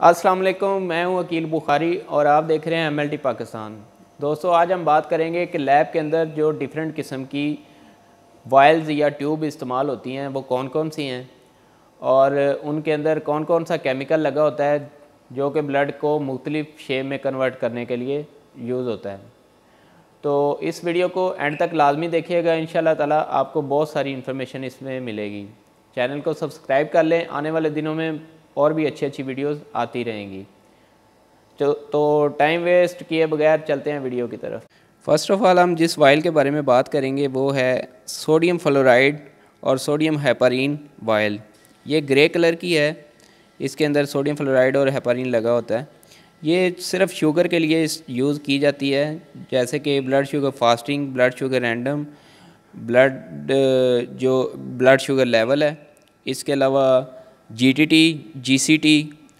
अस्सलाम वालेकुम, मैं हूं अकील बुखारी और आप देख रहे हैं MLT पाकिस्तान। दोस्तों, आज हम बात करेंगे कि लैब के अंदर जो डिफरेंट किस्म की वायल्स या ट्यूब इस्तेमाल होती हैं वो कौन कौन सी हैं और उनके अंदर कौन कौन सा केमिकल लगा होता है जो कि ब्लड को मुख्तलिफ शेप में कन्वर्ट करने के लिए यूज़ होता है। तो इस वीडियो को एंड तक लाजमी देखिएगा, इंशाल्लाह ताला आपको बहुत सारी इन्फॉर्मेशन इसमें मिलेगी। चैनल को सब्सक्राइब कर लें, आने वाले दिनों में और भी अच्छी अच्छी वीडियोस आती रहेंगी। तो टाइम वेस्ट किए बगैर चलते हैं वीडियो की तरफ। फ़र्स्ट ऑफ़ ऑल हम जिस वायल के बारे में बात करेंगे वो है सोडियम फ्लोराइड और सोडियम हेपारीन वायल। ये ग्रे कलर की है, इसके अंदर सोडियम फ्लोराइड और हेपारीन लगा होता है। ये सिर्फ शुगर के लिए यूज़ की जाती है, जैसे कि blood sugar fasting, blood sugar random, blood sugar level है। इसके अलावा GTT, GCT,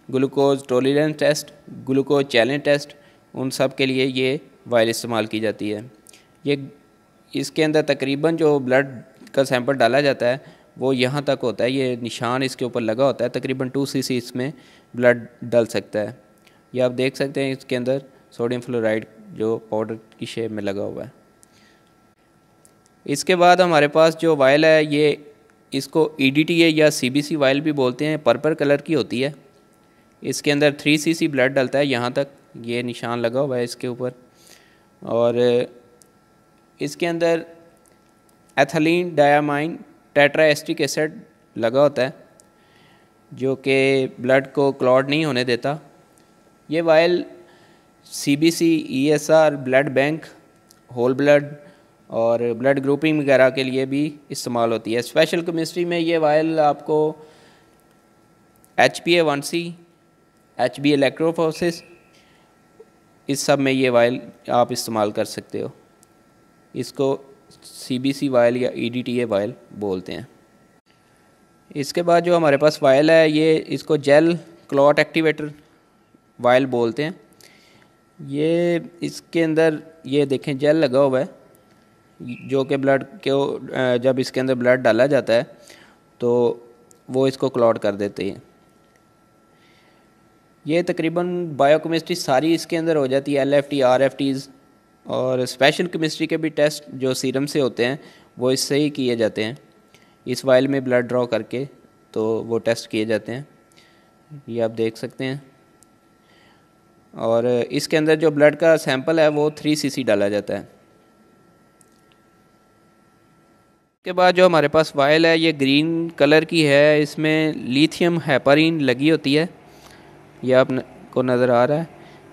glucose tolerance test, glucose challenge test, उन सब के लिए ये वायल इस्तेमाल की जाती है। ये इसके अंदर तकरीबन जो ब्लड का सैंपल डाला जाता है वो यहाँ तक होता है, ये निशान इसके ऊपर लगा होता है। तकरीबन 2 cc इसमें ब्लड डल सकता है। ये आप देख सकते हैं, इसके अंदर सोडियम फ्लोराइड जो पाउडर की शेप में लगा हुआ है। इसके बाद हमारे पास जो वायल है, ये इसको EDTA या CBC वायल भी बोलते हैं, पर्पल कलर की होती है। इसके अंदर 3 cc ब्लड डलता है, यहाँ तक ये निशान लगा हुआ है इसके ऊपर। और इसके अंदर एथिलीन डायामाइन टेट्राएस्टिक एसिड लगा होता है जो कि ब्लड को क्लॉट नहीं होने देता। ये vial CBC, ESR, blood bank, whole blood और ब्लड ग्रुपिंग वगैरह के लिए भी इस्तेमाल होती है। स्पेशल केमिस्ट्री में ये वायल आपको HbA1c, HB इलेक्ट्रोफोरेसिस, इस सब में ये वायल आप इस्तेमाल कर सकते हो। इसको CBC वायल या EDTA वायल बोलते हैं। इसके बाद जो हमारे पास वायल है, ये इसको जेल क्लॉट एक्टिवेटर वायल बोलते हैं। ये इसके अंदर ये देखें जेल लगा हुआ है जो कि ब्लड को जब इसके अंदर ब्लड डाला जाता है तो वो इसको क्लॉट कर देते हैं। ये तकरीबन बायोकेमिस्ट्री सारी इसके अंदर हो जाती है, LFT, RFTs, और स्पेशल केमिस्ट्री के भी टेस्ट जो सीरम से होते हैं वो इससे ही किए जाते हैं। इस वायल में ब्लड ड्रॉ करके तो वो टेस्ट किए जाते हैं, ये आप देख सकते हैं। और इसके अंदर जो ब्लड का सैंपल है वो 3 cc डाला जाता है। के बाद जो हमारे पास वायल है, ये ग्रीन कलर की है, इसमें लिथियम हेपारीन लगी होती है। ये आपको नज़र आ रहा है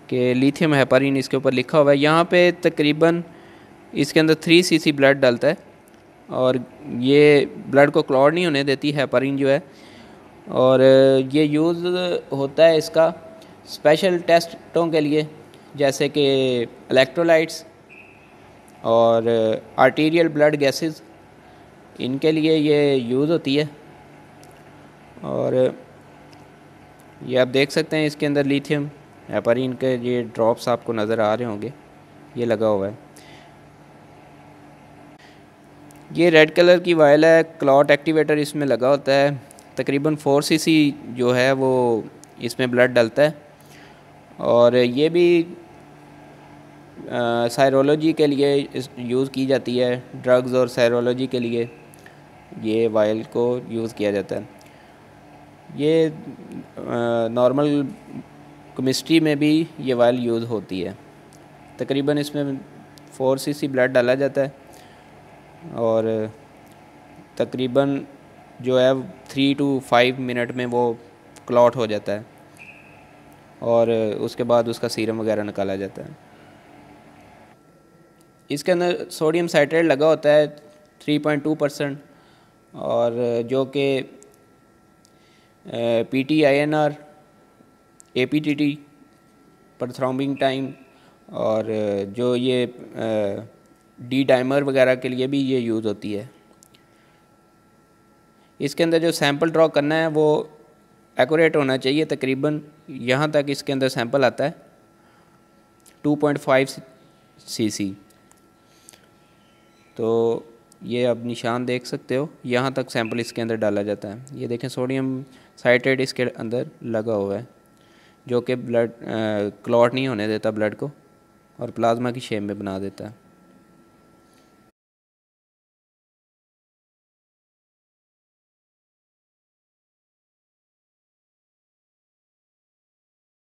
कि लिथियम हेपारीन इसके ऊपर लिखा हुआ है। यहाँ पे तकरीबन इसके अंदर 3 cc ब्लड डालता है और ये ब्लड को क्लॉट नहीं होने देती हेपारीन जो है। और ये यूज़ होता है इसका स्पेशल टेस्टों के लिए, जैसे कि इलेक्ट्रोलाइट्स और आर्टीरियल ब्लड गैसेस, इनके लिए ये यूज़ होती है। और ये आप देख सकते हैं इसके अंदर लिथियम हेपारीन के ये ड्रॉप्स आपको नज़र आ रहे होंगे, ये लगा हुआ है। ये रेड कलर की वायल है, क्लॉट एक्टिवेटर इसमें लगा होता है। तकरीबन 4 cc जो है वो इसमें ब्लड डलता है। और ये भी सायरोलॉजी के लिए यूज़ की जाती है, ड्रग्स और सायरोलॉजी के लिए ये वायल को यूज़ किया जाता है। ये नॉर्मल केमिस्ट्री में भी ये वायल यूज़ होती है। तकरीबन इसमें 4 cc ब्लड डाला जाता है और तकरीबन जो है 3 to 5 मिनट में वो क्लॉट हो जाता है और उसके बाद उसका सीरम वगैरह निकाला जाता है। इसके अंदर सोडियम साइट्रेट लगा होता है 3.2%, और जो कि PTINR, APTT, परथ्रोम्बिंग टाइम, और जो ये डी डाइमर वगैरह के लिए भी ये यूज़ होती है। इसके अंदर जो सैंपल ड्रॉ करना है वो एक्यूरेट होना चाहिए। तकरीबन यहाँ तक इसके अंदर सैंपल आता है 2.5 cc। तो ये अब निशान देख सकते हो, यहाँ तक सैंपल इसके अंदर डाला जाता है। ये देखें सोडियम साइट्रेट इसके अंदर लगा हुआ है। जो कि ब्लड क्लॉट नहीं होने देता ब्लड को और प्लाज्मा की शेप में बना देता है।